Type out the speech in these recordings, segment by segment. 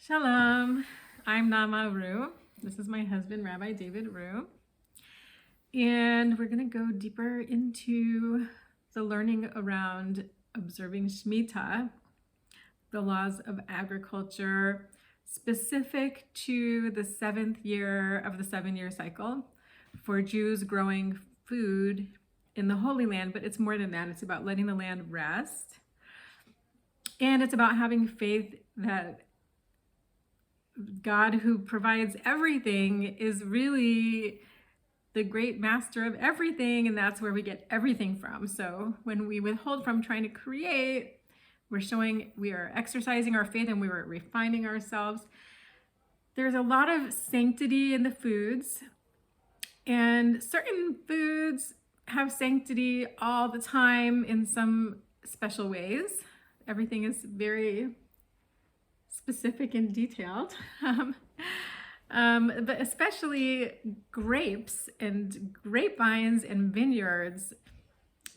Shalom, I'm Nama Rue. This is my husband, Rabbi David Rue. And we're going to go deeper into the learning around observing Shmita, the laws of agriculture, specific to the 7th year of the 7-year cycle for Jews growing food in the Holy Land. But it's more than that. It's about letting the land rest. And it's about having faith that God, who provides everything, is really the great master of everything, and that's where we get everything from. So when we withhold from trying to create, we're showing we are exercising our faith and we are refining ourselves. There's a lot of sanctity in the foods, and certain foods have sanctity all the time in some special ways. Everything is very specific and detailed, but especially grapes and grapevines and vineyards.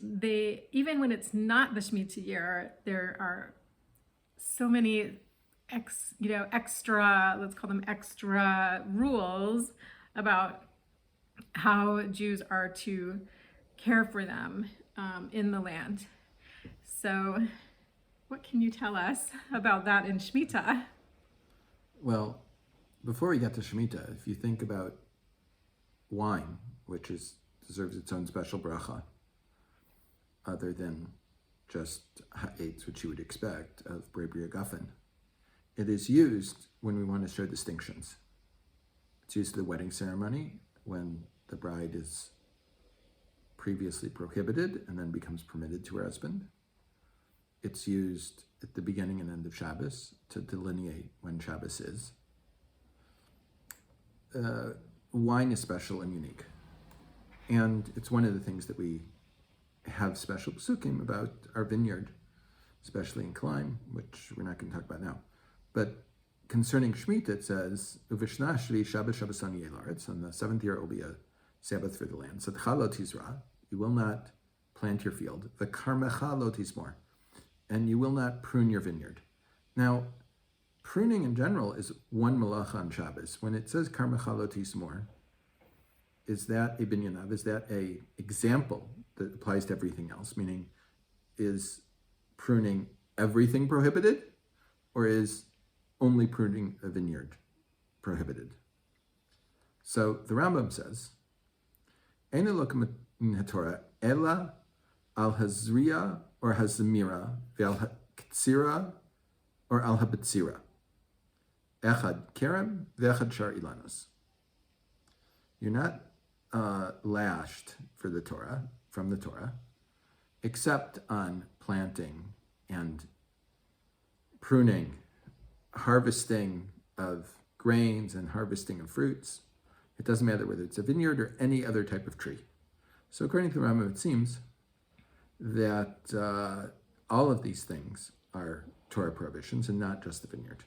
They, even when it's not the Shmita year, there are so many extra, let's call them extra rules about how Jews are to care for them in the land. So what can you tell us about that in Shmita? Well, before we get to Shmita, if you think about wine, which deserves its own special bracha, other than just ha'etz, which you would expect of Brebria Guffin, it is used when we want to show distinctions. It's used at the wedding ceremony when the bride is previously prohibited and then becomes permitted to her husband. It's used at the beginning and end of Shabbos to delineate when Shabbos is. Wine is special and unique. And it's one of the things that we have special psukim about our vineyard, especially in Klein, which we're not going to talk about now. But concerning Shmita, it says, ובשנה השביעית שבתון יהיה לארץ, on the 7th year it will be a Sabbath for the land. תזרע, you will not plant your field. וכרמך תזמר, and you will not prune your vineyard. Now, pruning in general is one malacha on Shabbos. When it says כרמך תזמר, is that a binyan? Is that a example that applies to everything else? Meaning, is pruning everything prohibited, or is only pruning a vineyard prohibited? So the Rambam says, אינו לוקה מן התורה אלא על הזריעה or הזמירה, והקצירה, or al הבצירה. Echad kerem, ואחד שאר אילנות. You're not lashed for the Torah, from the Torah, except on planting and pruning, harvesting of grains and harvesting of fruits. It doesn't matter whether it's a vineyard or any other type of tree. So according to the Rambam, it seems that all of these things are Torah prohibitions and not just the vineyard.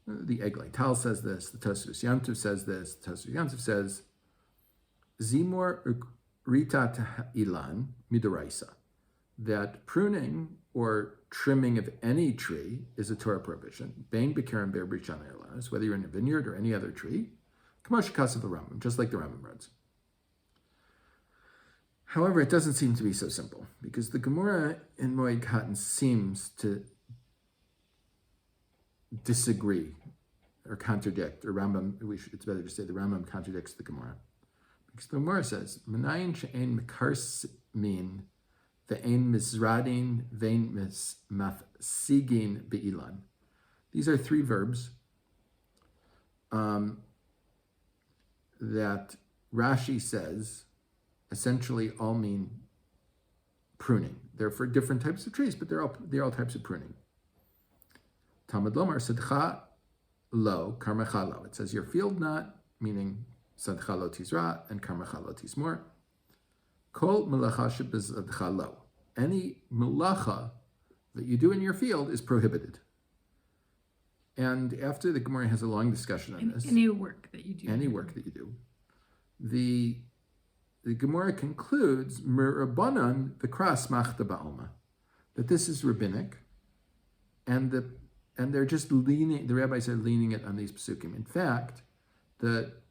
The Eglei Tal says this, the Tosfos Yamtiv says this, the Tosfos Yamtiv says, Zimor ritat ilan midoraisa, that pruning or trimming of any tree is a Torah prohibition, bein b'kerem be'bishana ilanos, whether you're in a vineyard or any other tree, k'mosh kasav Rambam, just like the Rambam writes. However, it doesn't seem to be so simple, because the Gemara in Moued Katan seems to disagree or contradict, or Rambam, it's better to say the Rambam contradicts the Gemara. Because the Gemara says, mנין שאין מקרסמין ואין מזרדין ואין מפסגין באילן. These are 3 verbs that Rashi says essentially all mean pruning. They're for different types of trees, but they're all types of pruning. Talmud Lomar sadcha lo, כרמך lo. It says your field not, meaning sadcha lo tizra and כרמך lo tizmor. Kol melacha shebezadcha lo. Any melacha that you do in your field is prohibited. And after the Gemara has a long discussion on this, any work that you do, the Gemara concludes Merabanan v'kras machta ba'alma, that this is rabbinic, and the And they're just leaning, the rabbis are leaning it on these psukim. In fact,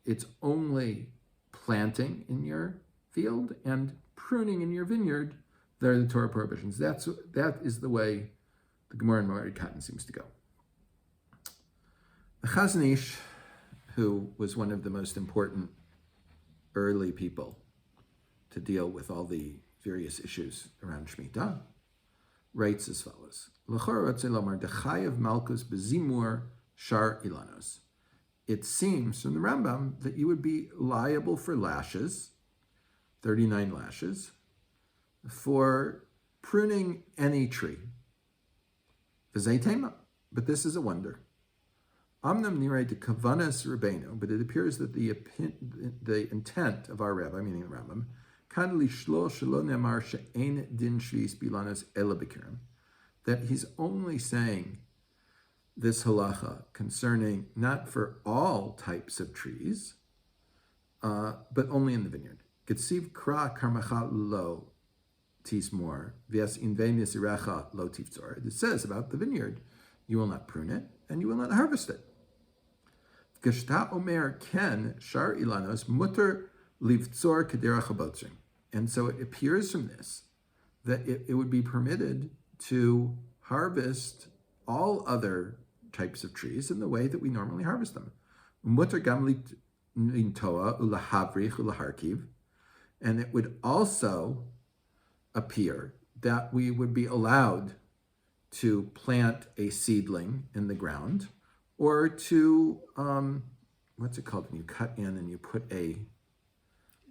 it's only planting in your field and pruning in your vineyard. They're the Torah prohibitions. That is the way the Gemara in Ma'arid Cotton seems to go. The Chazon Ish, who was one of the most important early people to deal with all the various issues around Shmita, writes as follows: it seems from the Rambam that you would be liable for lashes, 39 lashes, for pruning any tree. But this is a wonder. Amnam nirei de kavanas Rabbeinu, but it appears that the intent of our rabbi, meaning the Rambam, kan lishlo shelo nemar she'en din shvis bilanos ela b'kirim, that he's only saying this halacha concerning not for all types of trees, but only in the vineyard. Ketziv kra kharmacha lo tizmor v'es invein yisirecha lo tivtzor. It says about the vineyard, you will not prune it and you will not harvest it. Geshta omer ken shar ilanos mutter livtzor kederach habotzrim. And so it appears from this that it would be permitted to harvest all other types of trees in the way that we normally harvest them. Mutter gam lintoa ulahavrich ulaharkiv. And it would also appear that we would be allowed to plant a seedling in the ground, or to, what's it called when you cut in and you put a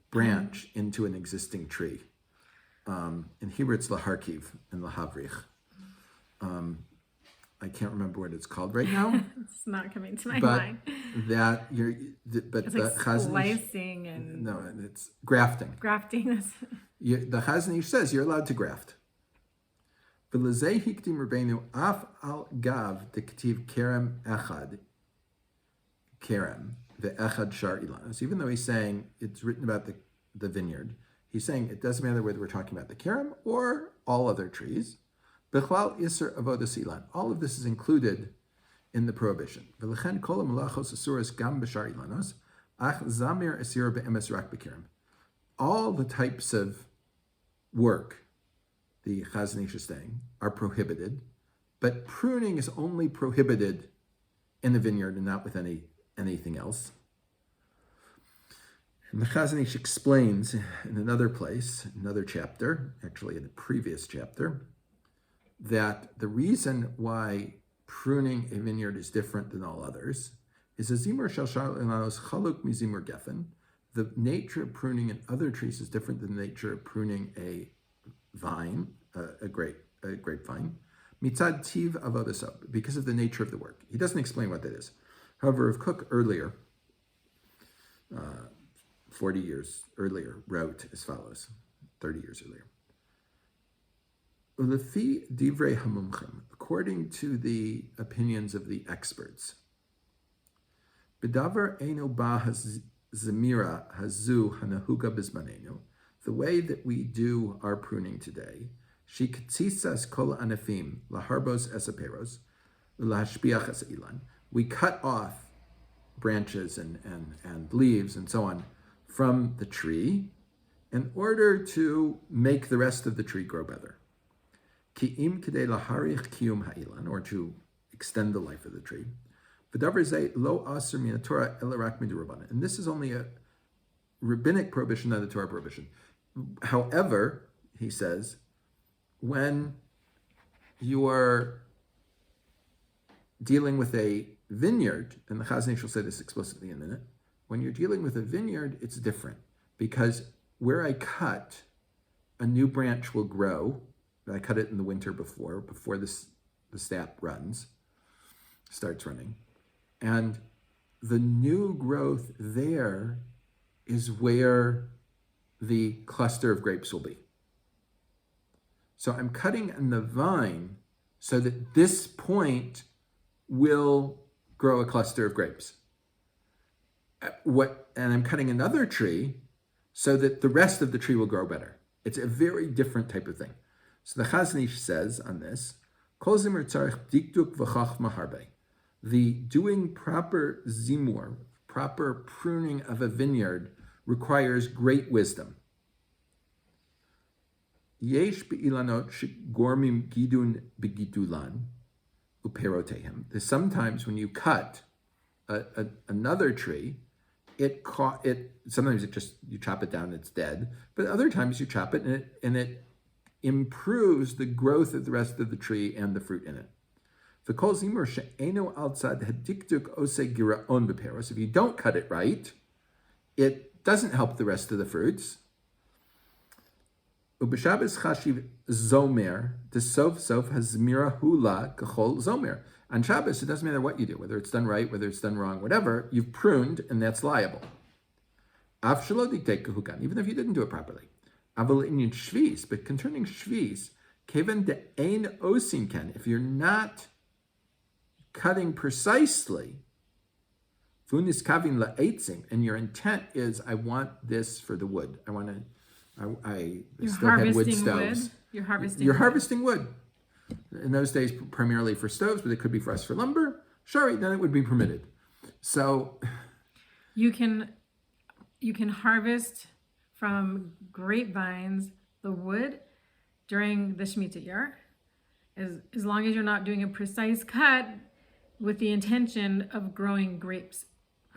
branch into an existing tree. In Hebrew, it's laharkiv and lahavrich. I can't remember what it's called right now. It's not coming to my mind. But it's the like slicing and... No, it's grafting. Grafting. The Chazon Ish says you're allowed to graft. V'lezei hikdim Rabbeinu af al gav dektiv kerem echad, kerem ve'echad shar ilanos. Even though he's saying it's written about the vineyard, he's saying it doesn't matter whether we're talking about the kerem or all other trees. Bechlal iser avodas ilan. All of this is included in the prohibition. V'lechen kol malachos asuras gam b'shar ilanos, ach zamir asir be'emes rak b'kerem. All the types of work, the Chazon Ish is saying, are prohibited, but pruning is only prohibited in the vineyard and not with anything else. And the Chazon Ish explains in another place, another chapter, actually in the previous chapter, that the reason why pruning a vineyard is different than all others is a zimur shel shar ilanos chaluk mizimur geffen. The nature of pruning in other trees is different than the nature of pruning a vine, a grapevine, mitzad tiv avodaso, because of the nature of the work. He doesn't explain what that is. However, Rav Kook earlier, 40 years earlier, wrote as follows, 30 years earlier. Ulefi divrei hamumchim, according to the opinions of the experts, bedavar eino ba hazmiira hazu hanahuga bizmanenu, the way that we do our pruning today, she katsisas kol anafim laharbos esaperos lahashpiach es ilan. We cut off branches and leaves and so on from the tree in order to make the rest of the tree grow better. Ki'im kedei laharich kiyum ha'ilan, or to extend the life of the tree. V'davar zeh lo aser min Torah ela rak midurabanan. And this is only a rabbinic prohibition, not a Torah prohibition. However, he says, when you are dealing with a vineyard, and the Chazon Ish will say this explicitly in a minute, when you're dealing with a vineyard, it's different, because where I cut, a new branch will grow. I cut it in the winter before the sap starts running. And the new growth there is where the cluster of grapes will be. So I'm cutting in the vine so that this point will grow a cluster of grapes. And I'm cutting another tree so that the rest of the tree will grow better. It's a very different type of thing. So the Chazon Ish says on this, Kol zimur tzarich dikduk v'chachma harbe. The doing proper zimur, proper pruning of a vineyard, requires great wisdom. Yesh be'ilanot shegormim gidun begidulan uperotehem. There's sometimes when you cut another tree, sometimes you chop it down, it's dead, but other times you chop it and it improves the growth of the rest of the tree and the fruit in it. V'kol zimur she'eno altzad hadikduk oseh giraon beperos. If you don't cut it right, it doesn't help the rest of the fruits. Ubeshabes chashiv zomer desof sof hazmira hula kachol zomer. On Shabbos, it doesn't matter what you do, whether it's done right, whether it's done wrong, whatever, you've pruned, and that's liable. Af shelo diktek kahukan, even if you didn't do it properly. Aval inyan shvis, but concerning shvis, keven de ein osin ken, if you're not cutting precisely, funis kavin la'etzim, and your intent is, I want this for the wood. I still have wood stoves. You're harvesting You're harvesting wood. In those days, primarily for stoves, but it could be for us for lumber. Sure, then it would be permitted. So you can harvest from grapevines the wood during the Shmita year, as long as you're not doing a precise cut with the intention of growing grapes,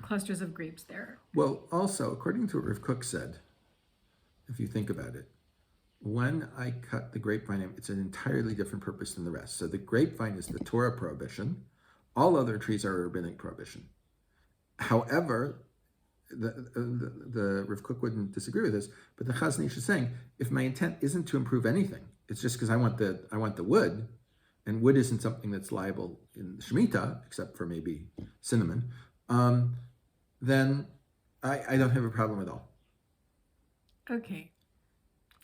clusters of grapes there. Well, also, according to what Rav Kook said, if you think about it, when I cut the grapevine, it's an entirely different purpose than the rest. So the grapevine is the Torah prohibition. All other trees are a rabbinic prohibition. However, the Rav Kook wouldn't disagree with this, but the Chazon Ish is saying, if my intent isn't to improve anything, it's just because I want the wood, and wood isn't something that's liable in Shmita, except for maybe cinnamon, then I don't have a problem at all. Okay.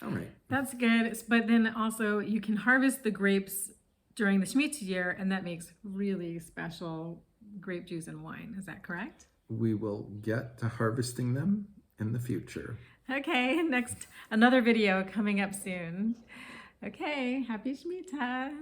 All right. That's good. But then also you can harvest the grapes during the Shmita year, and that makes really special grape juice and wine. Is that correct? We will get to harvesting them in the future. Okay, another video coming up soon. Okay, happy Shmita.